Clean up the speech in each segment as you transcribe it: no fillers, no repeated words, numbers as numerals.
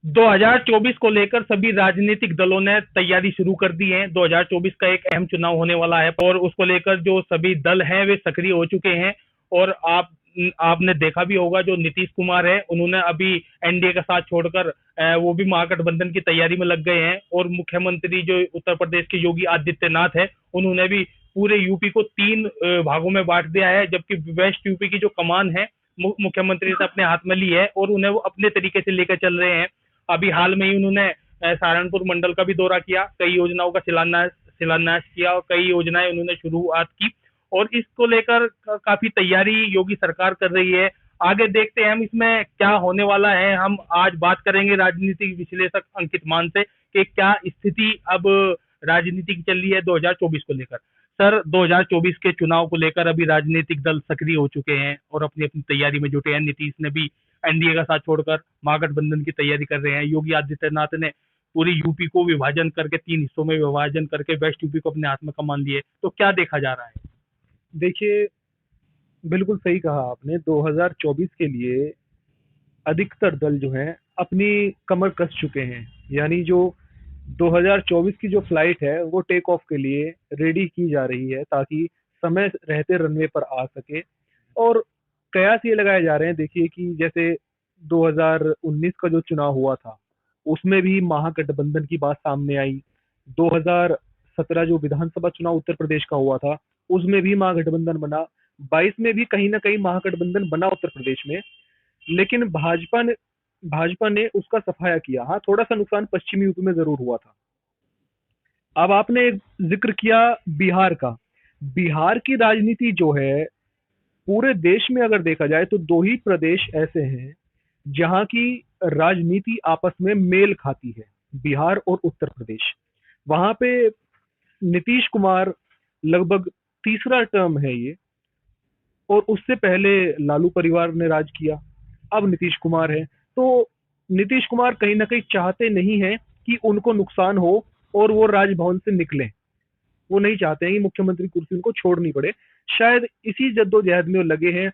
2024 को लेकर सभी राजनीतिक दलों ने तैयारी शुरू कर दी है। 2024 का एक अहम चुनाव होने वाला है और उसको लेकर जो सभी दल हैं वे सक्रिय हो चुके हैं। और आपने देखा भी होगा, जो नीतीश कुमार है उन्होंने अभी एनडीए का साथ छोड़कर वो भी महागठबंधन की तैयारी में लग गए हैं। और मुख्यमंत्री जो उत्तर प्रदेश के योगी आदित्यनाथ है, उन्होंने भी पूरे यूपी को 3 भागों में बांट दिया है, जबकि वेस्ट यूपी की जो कमान है मुख्यमंत्री ने अपने हाथ में ली है और उन्हें वो अपने तरीके से लेकर चल रहे हैं। अभी हाल में ही उन्होंने सहारनपुर मंडल का भी दौरा किया, कई योजनाओं का शिलान्यास शिलान्यास किया और कई योजनाएं उन्होंने शुरुआत की। और इसको लेकर काफी तैयारी योगी सरकार कर रही है। आगे देखते हैं हम इसमें क्या होने वाला है। हम आज बात करेंगे राजनीतिक विश्लेषक अंकित मान से कि क्या स्थिति अब राजनीति की चल रही है 2024 को लेकर। सर, 2024 के चुनाव को लेकर अभी राजनीतिक दल सक्रिय हो चुके हैं और अपनी अपनी तैयारी में जुटे हैं। नीतीश ने भी एनडीए का साथ छोड़कर महागठबंधन की तैयारी कर रहे हैं। योगी आदित्यनाथ ने पूरी यूपी को विभाजन करके 3 हिस्सों में विभाजन करके वेस्ट यूपी को अपने हाथ में कमान लिए। तो क्या देखा जा रहा है? देखिए, बिल्कुल सही कहा आपने। 2024 के लिए अधिकतर दल जो हैं अपनी कमर कस चुके हैं। यानी जो 2024 की जो फ्लाइट है वो टेक ऑफ के लिए रेडी की जा रही है, ताकि समय रहते रनवे पर आ सके। और कयास ये लगाए जा रहे हैं, देखिए कि जैसे 2019 का जो चुनाव हुआ था उसमें भी महागठबंधन की बात सामने आई। 2017 जो विधानसभा चुनाव उत्तर प्रदेश का हुआ था उसमें भी महागठबंधन बना। 22 में भी कहीं ना कहीं महागठबंधन बना उत्तर प्रदेश में, लेकिन भाजपा ने उसका सफाया किया। हाँ, थोड़ा सा नुकसान पश्चिमी यूपी में जरूर हुआ था। अब आपने जिक्र किया बिहार का। बिहार की राजनीति जो है, पूरे देश में अगर देखा जाए तो दो ही प्रदेश ऐसे हैं जहां की राजनीति आपस में मेल खाती है, बिहार और उत्तर प्रदेश। वहां पे नीतीश कुमार लगभग तीसरा टर्म है ये, और उससे पहले लालू परिवार ने राज किया। अब नीतीश कुमार है, तो नीतीश कुमार कहीं ना कहीं चाहते नहीं है कि उनको नुकसान हो और वो राजभवन से निकले। वो नहीं चाहते हैं कि मुख्यमंत्री कुर्सी उनको छोड़नी पड़े। शायद इसी जद्दोजहद में वो लगे हैं।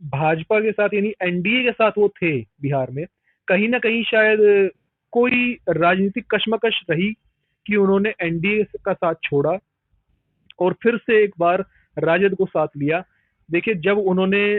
भाजपा के साथ यानी एनडीए के साथ वो थे बिहार में। कहीं ना कहीं शायद कोई राजनीतिक कशमकश रही कि उन्होंने एनडीए का साथ छोड़ा और फिर से एक बार राजद को साथ लिया। देखिए, जब उन्होंने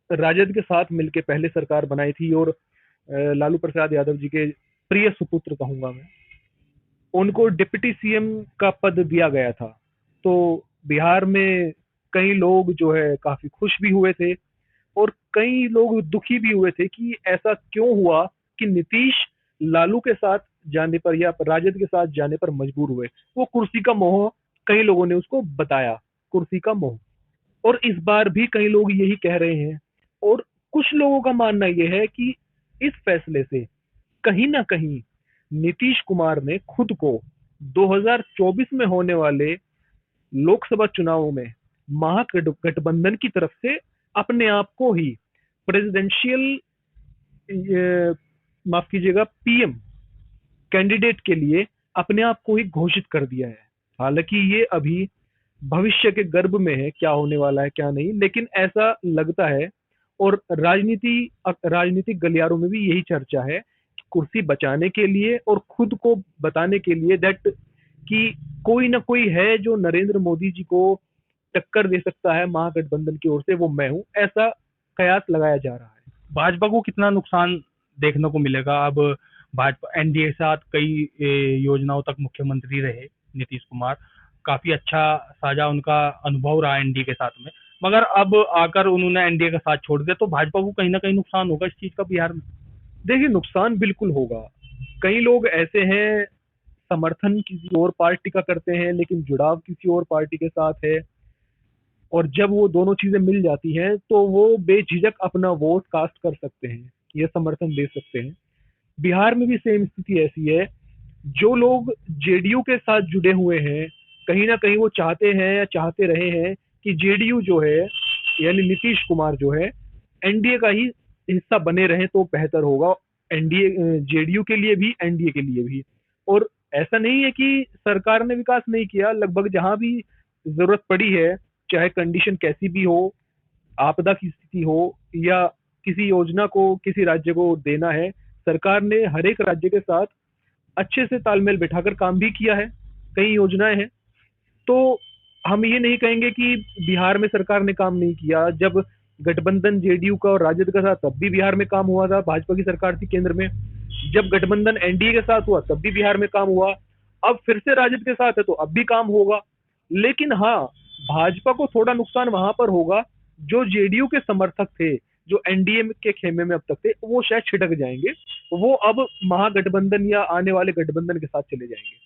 राजद के साथ मिलकर पहले सरकार बनाई थी और लालू प्रसाद यादव जी के प्रिय सुपुत्र कहूंगा मैं, उनको डिप्टी सीएम का पद दिया गया था, तो बिहार में कई लोग जो है काफी खुश भी हुए थे और कई लोग दुखी भी हुए थे कि ऐसा क्यों हुआ कि नीतीश लालू के साथ जाने पर या राजद के साथ जाने पर मजबूर हुए। वो कुर्सी का मोह, कई लोगों ने उसको बताया, कुर्सी का मोह। और इस बार भी कई लोग यही कह रहे हैं। और कुछ लोगों का मानना यह है कि इस फैसले से कहीं ना कहीं नीतीश कुमार ने खुद को 2024 में होने वाले लोकसभा चुनावों में महागठबंधन की तरफ से अपने आप को ही प्रेसिडेंशियल, माफ कीजिएगा, पीएम कैंडिडेट के लिए अपने आप को ही घोषित कर दिया है। हालांकि ये अभी भविष्य के गर्भ में है, क्या होने वाला है क्या नहीं, लेकिन ऐसा लगता है। और राजनीतिक गलियारों में भी यही चर्चा है, कुर्सी बचाने के लिए और खुद को बताने के लिए दैट कि कोई ना कोई है जो नरेंद्र मोदी जी को टक्कर दे सकता है महागठबंधन की ओर से, वो मैं हूं, ऐसा कयास लगाया जा रहा है। भाजपा को कितना नुकसान देखने को मिलेगा? अब भाजपा एनडीए के साथ कई योजनाओं तक मुख्यमंत्री रहे नीतीश कुमार, काफी अच्छा साझा उनका अनुभव रहा एनडीए के साथ में। मगर अब आकर उन्होंने एनडीए का साथ छोड़ दिया, तो भाजपा को कहीं ना कहीं नुकसान होगा इस चीज का बिहार में। देखिए, नुकसान बिल्कुल होगा। कई लोग ऐसे हैं, समर्थन किसी और पार्टी का करते हैं लेकिन जुड़ाव किसी और पार्टी के साथ है, और जब वो दोनों चीजें मिल जाती हैं तो वो बेझिझक अपना वोट कास्ट कर सकते हैं या समर्थन दे सकते हैं। बिहार में भी सेम स्थिति ऐसी है। जो लोग जेडीयू के साथ जुड़े हुए हैं, कहीं ना कहीं वो चाहते हैं या चाहते रहे हैं कि जेडीयू जो है, यानी नीतीश कुमार जो है, एनडीए का ही हिस्सा बने रहे तो बेहतर होगा, एनडीए जेडीयू के लिए भी एनडीए के लिए भी। और ऐसा नहीं है कि सरकार ने विकास नहीं किया, लगभग जहां भी जरूरत पड़ी है, चाहे कंडीशन कैसी भी हो, आपदा की स्थिति हो या किसी योजना को किसी राज्य को देना है, सरकार ने हर एक राज्य के साथ अच्छे से तालमेल बिठाकर काम भी किया है, कई योजनाएं हैं। तो हम ये नहीं कहेंगे कि बिहार में सरकार ने काम नहीं किया। जब गठबंधन जेडीयू का और राजद का था तब भी बिहार में काम हुआ था, भाजपा की सरकार थी केंद्र में। जब गठबंधन एनडीए के साथ हुआ तब भी बिहार में काम हुआ। अब फिर से राजद के साथ है तो अब भी काम होगा। लेकिन हाँ, भाजपा को थोड़ा नुकसान वहां पर होगा, जो जेडीयू के समर्थक थे, जो एनडीए के खेमे में अब तक थे, वो शायद छिटक जाएंगे। वो अब महागठबंधन या आने वाले गठबंधन के साथ चले जाएंगे।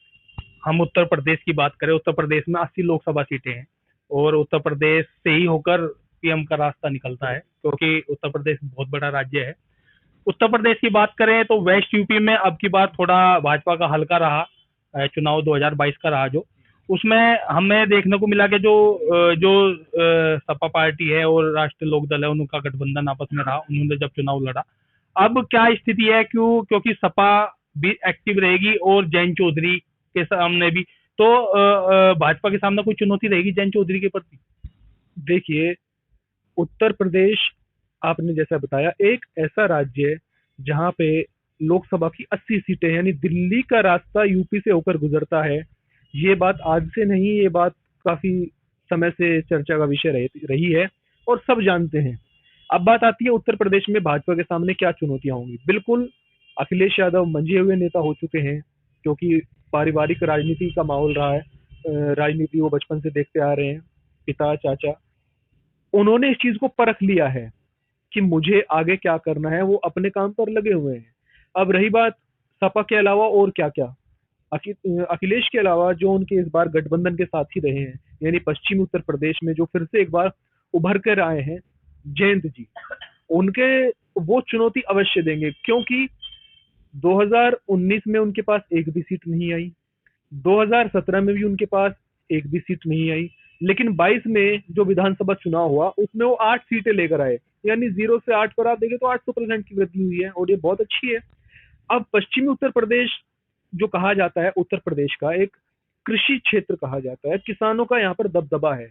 हम उत्तर प्रदेश की बात करें, उत्तर प्रदेश में 80 लोकसभा सीटें हैं और उत्तर प्रदेश से ही होकर पीएम का रास्ता निकलता है, क्योंकि उत्तर प्रदेश बहुत बड़ा राज्य है। उत्तर प्रदेश की बात करें तो वेस्ट यूपी में अब की बार थोड़ा भाजपा का हल्का रहा, चुनाव 2022 का रहा, जो उसमें हमें देखने को मिला कि जो सपा पार्टी है और राष्ट्रीय लोक दल है, उनका गठबंधन आपस में रहा, उन्होंने जब चुनाव लड़ा। अब क्या स्थिति है, क्योंकि सपा भी एक्टिव रहेगी और जयंत चौधरी के सामने भी, तो भाजपा के सामने कोई चुनौती रहेगी जयंत चौधरी के प्रति? देखिए, उत्तर प्रदेश आपने जैसा बताया एक ऐसा राज्य है जहां पे लोकसभा की 80 सीटें, यानी दिल्ली का रास्ता यूपी से होकर गुजरता है। ये बात आज से नहीं, ये बात काफी समय से चर्चा का विषय रही है और सब जानते हैं। अब बात आती है उत्तर प्रदेश में भाजपा के सामने क्या चुनौतियां होंगी। बिल्कुल, अखिलेश यादव मंझे हुए नेता हो चुके हैं, क्योंकि पारिवारिक राजनीति का माहौल रहा है। राजनीति वो बचपन से देखते आ रहे हैं, पिता चाचा। उन्होंने इस चीज को परख लिया है कि मुझे आगे क्या करना है, वो अपने काम पर लगे हुए हैं। अब रही बात सपा के अलावा और क्या क्या, अखिलेश के अलावा जो उनके इस बार गठबंधन के साथ ही रहे हैं, यानी पश्चिमी उत्तर प्रदेश में जो फिर से एक बार उभर कर आए हैं, जयंत जी, उनके वो चुनौती अवश्य देंगे। क्योंकि 2019 में उनके पास एक भी सीट नहीं आई, 2017 में भी उनके पास एक भी सीट नहीं आई, लेकिन 22 में जो विधानसभा चुनाव हुआ उसमें वो 8 सीटें लेकर आए, यानी 0 से 8 पर आप देखें तो 800% की वृद्धि हुई है और ये बहुत अच्छी है। अब पश्चिमी उत्तर प्रदेश जो कहा जाता है, उत्तर प्रदेश का एक कृषि क्षेत्र कहा जाता है, किसानों का यहाँ पर दबदबा है।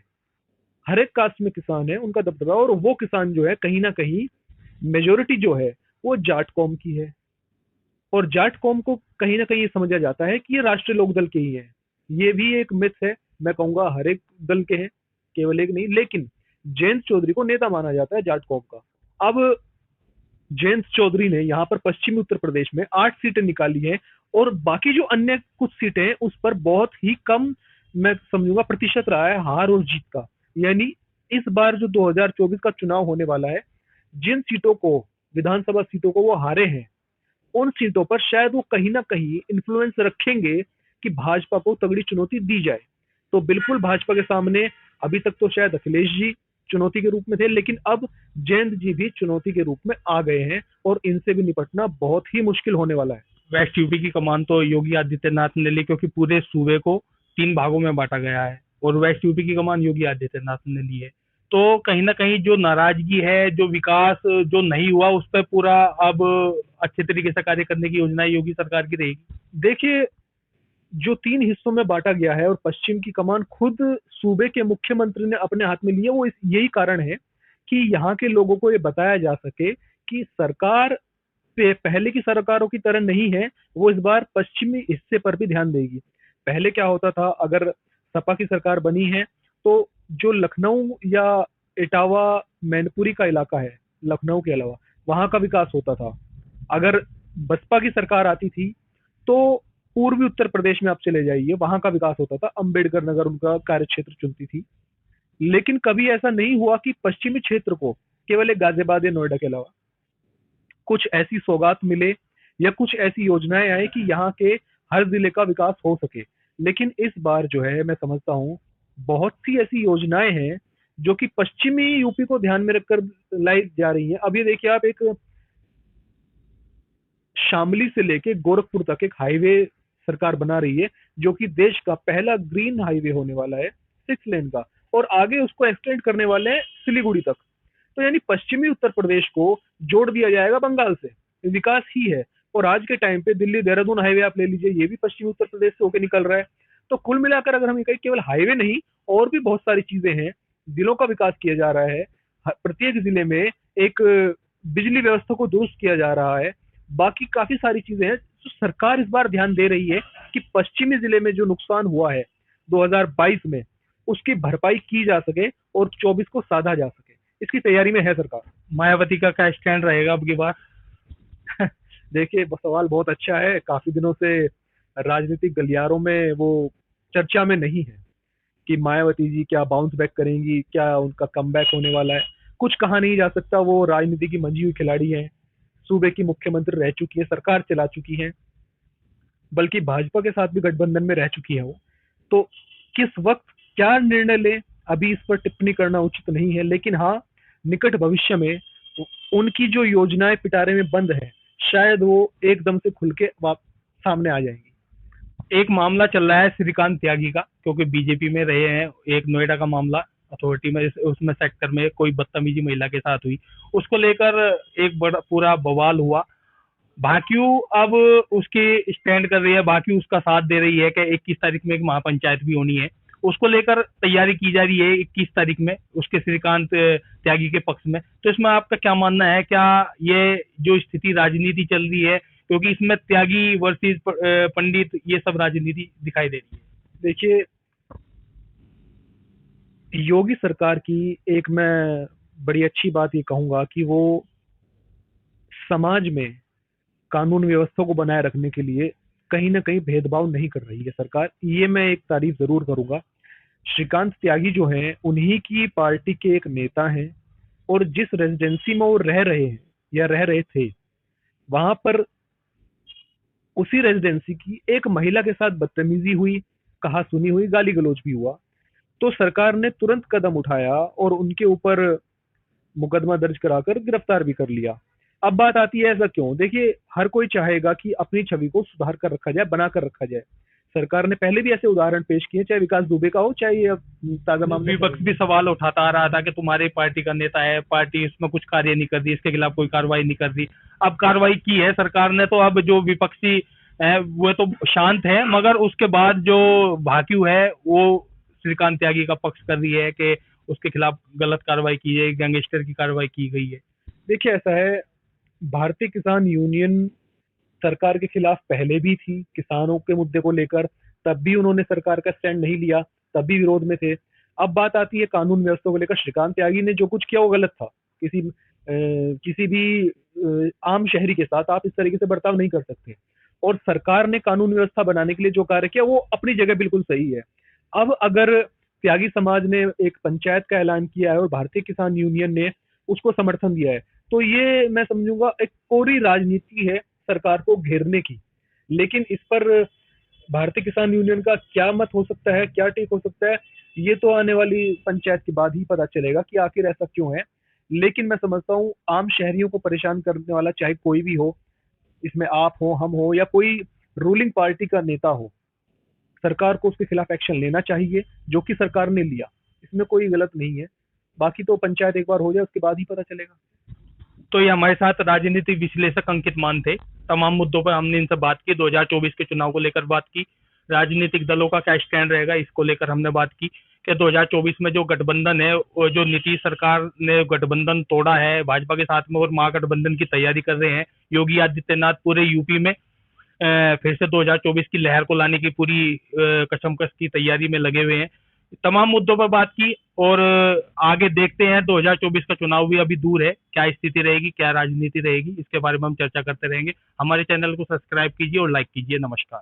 हर एक कास्ट में किसान है, उनका दबदबा, और वो किसान जो है कहीं ना कहीं मेजोरिटी जो है वो जाट कौम की है। और जाट कौम को कहीं ना कहीं ये समझा जाता है कि ये राष्ट्रीय लोकदल के ही है। ये भी एक मिथ है, मैं कहूंगा हर एक दल के हैं, केवल एक नहीं। लेकिन जयंत चौधरी को नेता माना जाता है जाट कौम का। अब जयंत चौधरी ने यहाँ पर पश्चिमी उत्तर प्रदेश में 8 सीटें निकाली हैं और बाकी जो अन्य कुछ सीटें हैं उस पर बहुत ही कम, मैं समझूंगा, प्रतिशत रहा है हार और जीत का। यानी इस बार जो 2024 का चुनाव होने वाला है, जिन सीटों को, विधानसभा सीटों को वो हारे हैं, उन सीटों पर शायद वो कहीं ना कहीं इन्फ्लुएंस रखेंगे कि भाजपा को तगड़ी चुनौती दी जाए। तो बिल्कुल भाजपा के सामने अभी तक तो शायद अखिलेश जी चुनौती के रूप में थे, लेकिन अब जयंत जी भी चुनौती के रूप में आ गए हैं और इनसे भी निपटना बहुत ही मुश्किल होने वाला है। वेस्ट यूपी की कमान तो योगी आदित्यनाथ ने ली, क्योंकि पूरे सूबे को 3 भागों में बांटा गया है और वेस्ट यूपी की कमान योगी आदित्यनाथ ने ली है। तो कहीं ना कहीं जो नाराजगी है, जो विकास जो नहीं हुआ, उस पर पूरा अब अच्छे तरीके से कार्य करने की योजना योगी सरकार की रहेगी। देखिए, जो 3 हिस्सों में बांटा गया है और पश्चिम की कमान खुद सूबे के मुख्यमंत्री ने अपने हाथ में ली है, वो यही कारण है कि यहाँ के लोगों को ये बताया जा सके कि सरकार पहले की सरकारों की तरह नहीं है, वो इस बार पश्चिमी हिस्से पर भी ध्यान देगी। पहले क्या होता था, अगर सपा की सरकार बनी है तो जो लखनऊ या इटावा मैनपुरी का इलाका है, लखनऊ के अलावा, वहां का विकास होता था। अगर बसपा की सरकार आती थी तो पूर्वी उत्तर प्रदेश में आप चले जाइए, वहां का विकास होता था, अंबेडकर नगर उनका कार्य क्षेत्र चुनती थी। लेकिन कभी ऐसा नहीं हुआ कि पश्चिमी क्षेत्र को केवल एक गाजियाबाद या नोएडा के अलावा कुछ ऐसी सौगात मिले या कुछ ऐसी योजनाएं आए कि यहाँ के हर जिले का विकास हो सके। लेकिन इस बार जो है, मैं समझता हूँ बहुत सी ऐसी योजनाएं हैं जो कि पश्चिमी यूपी को ध्यान में रखकर लाई जा रही हैं। अब ये देखिए, आप एक शामली से लेके गोरखपुर तक एक हाईवे सरकार बना रही है, जो कि देश का पहला ग्रीन हाईवे होने वाला है, 6 लेन का, और आगे उसको एक्सटेंड करने वाले हैं सिलीगुड़ी तक। तो यानी पश्चिमी उत्तर प्रदेश को जोड़ दिया जाएगा बंगाल से, विकास ही है। और आज के टाइम पे दिल्ली देहरादून हाईवे आप ले लीजिए, ये भी पश्चिमी उत्तर प्रदेश से होकर निकल रहा है। तो कुल मिलाकर अगर हम कहें, केवल हाईवे नहीं और भी बहुत सारी चीजें हैं, जिलों का विकास किया जा रहा है, प्रत्येक जिले में एक बिजली व्यवस्था को दुरुस्त किया जा रहा है, बाकी काफी सारी चीजें हैं जो सरकार इस बार ध्यान दे रही है कि पश्चिमी जिले में जो नुकसान हुआ है 2022 में, उसकी भरपाई की जा सके और 24 को साधा जा सके। इसकी तैयारी में है सरकार। मायावती का क्या स्टैंड रहेगा अब की बार? देखिए, सवाल बहुत अच्छा है। काफी दिनों से राजनीतिक गलियारों में वो चर्चा में नहीं है कि मायावती जी क्या बाउंस बैक करेंगी, क्या उनका कमबैक होने वाला है। कुछ कहा नहीं जा सकता। वो राजनीति की मंजी हुई खिलाड़ी हैं, सूबे की मुख्यमंत्री रह चुकी है, सरकार चला चुकी है, बल्कि भाजपा के साथ भी गठबंधन में रह चुकी है वो। तो किस वक्त क्या निर्णय ले, अभी इस पर टिप्पणी करना उचित नहीं है। लेकिन हाँ, निकट भविष्य में उनकी जो योजनाएं पिटारे में बंद है, शायद वो एकदम से खुल के सामने आ जाएंगी। एक मामला चल रहा है श्रीकांत त्यागी का, क्योंकि बीजेपी में रहे हैं। एक नोएडा का मामला अथॉरिटी में, उसमें सेक्टर में कोई बदतमीजी महिला के साथ हुई, उसको लेकर एक बड़ा पूरा बवाल हुआ। भाकियू अब उसके स्टैंड कर रही है, भाकियू उसका साथ दे रही है कि 21 तारीख में एक महापंचायत भी होनी है, उसको लेकर तैयारी की जा रही है 21 तारीख में उसके श्रीकांत त्यागी के पक्ष में। तो इसमें आपका क्या मानना है? क्या ये जो स्थिति राजनीति चल रही है, क्योंकि इसमें त्यागी वर्सेस पंडित ये सब राजनीति दिखाई दे रही है? देखिए, योगी सरकार की एक मैं बड़ी अच्छी बात ये कहूंगा कि वो समाज में कानून व्यवस्था को बनाए रखने के लिए कहीं ना कहीं भेदभाव नहीं कर रही है सरकार। ये मैं एक तारीफ जरूर करूंगा। श्रीकांत त्यागी जो हैं, उन्हीं की पार्टी के एक नेता हैं, और जिस रेजिडेंसी में वो रह रहे हैं या रह रहे थे, वहां पर उसी रेजिडेंसी की एक महिला के साथ बदतमीजी हुई, कहा सुनी हुई, गाली गलौज भी हुआ। तो सरकार ने तुरंत कदम उठाया और उनके ऊपर मुकदमा दर्ज कराकर गिरफ्तार भी कर लिया। अब बात आती है ऐसा क्यों? देखिए, हर कोई चाहेगा कि अपनी छवि को सुधार कर रखा जाए, बना कर रखा जाए। सरकार ने पहले भी ऐसे उदाहरण पेश किए, चाहे विकास दुबे का हो, चाहे ये ताजा मामला। विपक्ष भी सवाल उठाता आ रहा था कि तुम्हारी पार्टी का नेता है, पार्टी इसमें कुछ कार्य नहीं कर रही, इसके खिलाफ कोई कार्रवाई नहीं कर रही। अब कार्रवाई की है सरकार ने, तो अब जो विपक्षी है वो तो शांत है, मगर उसके बाद जो भाकियू है वो श्रीकांत त्यागी का पक्ष कर रही है कि उसके खिलाफ गलत कार्रवाई की है, गैंगस्टर की कार्रवाई की गई है। देखिए, ऐसा है, भारतीय किसान यूनियन सरकार के खिलाफ पहले भी थी किसानों के मुद्दे को लेकर, तब भी उन्होंने सरकार का स्टैंड नहीं लिया, तब भी विरोध में थे। अब बात आती है कानून व्यवस्था को लेकर। श्रीकांत त्यागी ने जो कुछ किया वो गलत था। किसी भी आम शहरी के साथ आप इस तरीके से बर्ताव नहीं कर सकते। और सरकार ने कानून व्यवस्था बनाने के लिए जो कार्य किया वो अपनी जगह बिल्कुल सही है। अब अगर त्यागी समाज ने एक पंचायत का ऐलान किया है और भारतीय किसान यूनियन ने उसको समर्थन दिया है, तो ये मैं समझूंगा एक कोरी राजनीति है सरकार को घेरने की। लेकिन इस पर भारतीय किसान यूनियन का क्या मत हो सकता है, क्या टेक हो सकता है, ये तो आने वाली पंचायत के बाद ही पता चलेगा कि आखिर ऐसा क्यों है। लेकिन मैं समझता हूँ आम शहरियों को परेशान करने वाला चाहे कोई भी हो, इसमें आप हो, हम हो, या कोई रूलिंग पार्टी का नेता हो, सरकार को उसके खिलाफ एक्शन लेना चाहिए, जो कि सरकार ने लिया। इसमें कोई गलत नहीं है। बाकी तो पंचायत एक बार हो जाए उसके बाद ही पता चलेगा। तो ये हमारे साथ राजनीतिक विश्लेषक अंकित मान थे। तमाम मुद्दों पर हमने इनसे बात की, 2024 के चुनाव को लेकर बात की, राजनीतिक दलों का क्या स्टैंड रहेगा इसको लेकर हमने बात की कि 2024 में जो गठबंधन है, जो नीतीश सरकार ने गठबंधन तोड़ा है भाजपा के साथ में और महागठबंधन की तैयारी कर रहे हैं योगी आदित्यनाथ पूरे यूपी में फिर से 2024 की लहर को लाने की पूरी कशमकश की तैयारी में लगे हुए हैं। तमाम मुद्दों पर बात की और आगे देखते हैं 2024 का चुनाव भी अभी दूर है, क्या स्थिति रहेगी, क्या राजनीति रहेगी, इसके बारे में हम चर्चा करते रहेंगे। हमारे चैनल को सब्सक्राइब कीजिए और लाइक कीजिए। नमस्कार।